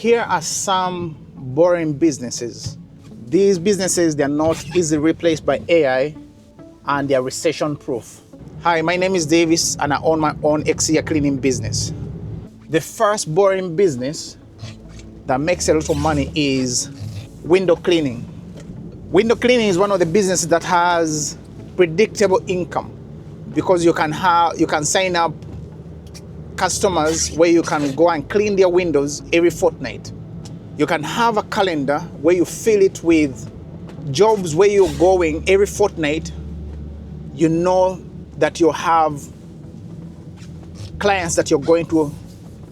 Here are some boring businesses. These businesses, they're not easily replaced by AI and they're recession proof. Hi, my name is Davis and I own my own exterior cleaning business. The first boring business that makes a lot of money is window cleaning. Window cleaning is one of the businesses that has predictable income because you can sign up customers where you can go and clean their windows every fortnight. You can have a calendar where you fill it with jobs where you're going every fortnight. You know that you have clients that you're going to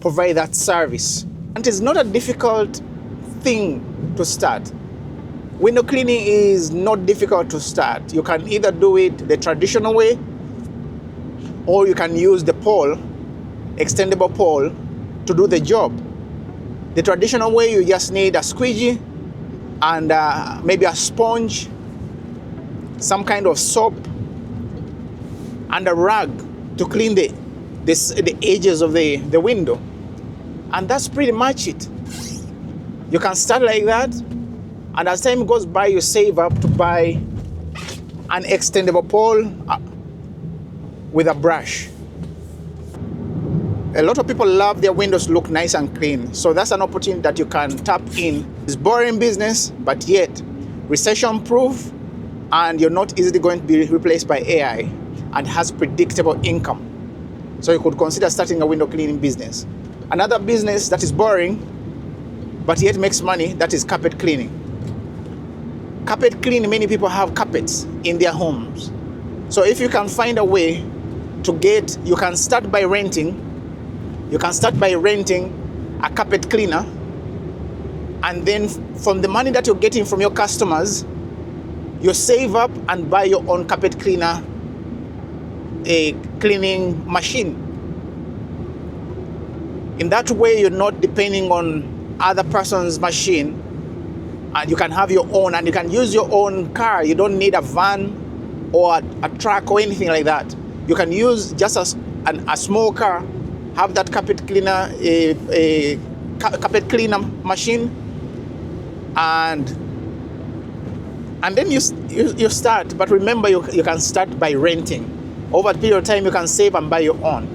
provide that service. And it's not a difficult thing to start. Window cleaning is not difficult to start. You can either do it the traditional way or you can use the pole, extendable pole, to do the job. The traditional way, you just need a squeegee and maybe a sponge, some kind of soap, and a rag to clean the edges of the window. And that's pretty much it. You can start like that, and as time goes by, you save up to buy an extendable pole with a brush. A lot of people love their windows look nice and clean, so that's an opportunity that you can tap in. It's boring business, but yet recession proof, and you're not easily going to be replaced by AI, and has predictable income. So you could consider starting a window cleaning business. Another business that is boring, but yet makes money, that is carpet cleaning. Carpet cleaning, many people have carpets in their homes. So if you can find a way to you can start by renting a carpet cleaner, and then from the money that you're getting from your customers, you save up and buy your own carpet cleaner, a cleaning machine. In that way, you're not depending on other person's machine, and you can have your own, and you can use your own car. You don't need a van or a truck or anything like that. You can use just a small car, have that carpet cleaner, a carpet cleaner machine, and then you start. But remember, you can start by renting. Over a period of time, you can save and buy your own.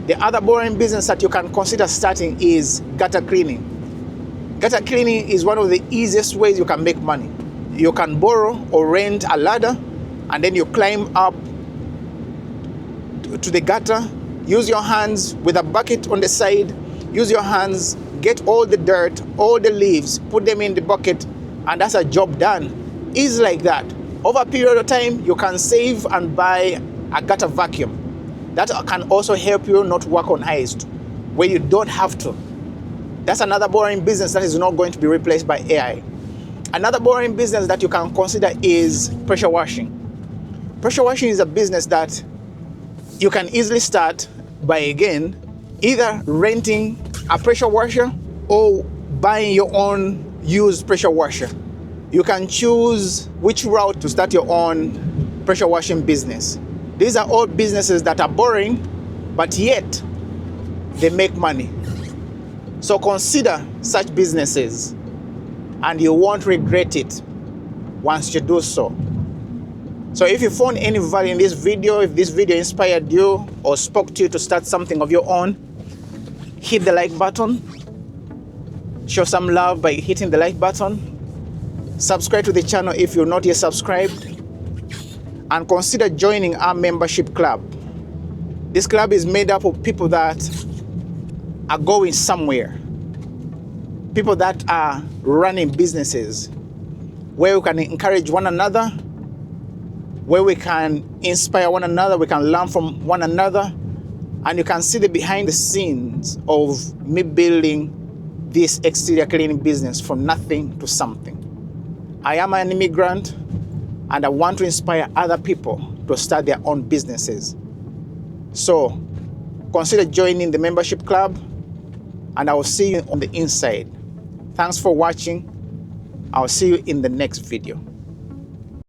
The other boring business that you can consider starting is gutter cleaning. Gutter cleaning is one of the easiest ways you can make money. You can borrow or rent a ladder, and then you climb up to the gutter. Use your hands with a bucket on the side. Use your hands, get all the dirt, all the leaves, put them in the bucket, and that's a job done. Easy like that. Over a period of time, you can save and buy a gutter vacuum. That can also help you not work on ice where you don't have to. That's another boring business that is not going to be replaced by AI. Another boring business that you can consider is pressure washing. Pressure washing is a business that you can easily start by, again, either renting a pressure washer or buying your own used pressure washer. You can choose which route to start your own pressure washing business. These are all businesses that are boring, but yet they make money. So consider such businesses and you won't regret it once you do so. So if you found any value in this video, if this video inspired you or spoke to you to start something of your own, hit the like button. Show some love by hitting the like button. Subscribe to the channel if you're not yet subscribed. And consider joining our membership club. This club is made up of people that are going somewhere. People that are running businesses, where we can encourage one another, where we can inspire one another, we can learn from one another, and you can see the behind the scenes of me building this exterior cleaning business from nothing to something. I am an immigrant, and I want to inspire other people to start their own businesses. So consider joining the membership club, and I will see you on the inside. Thanks for watching. I'll see you in the next video.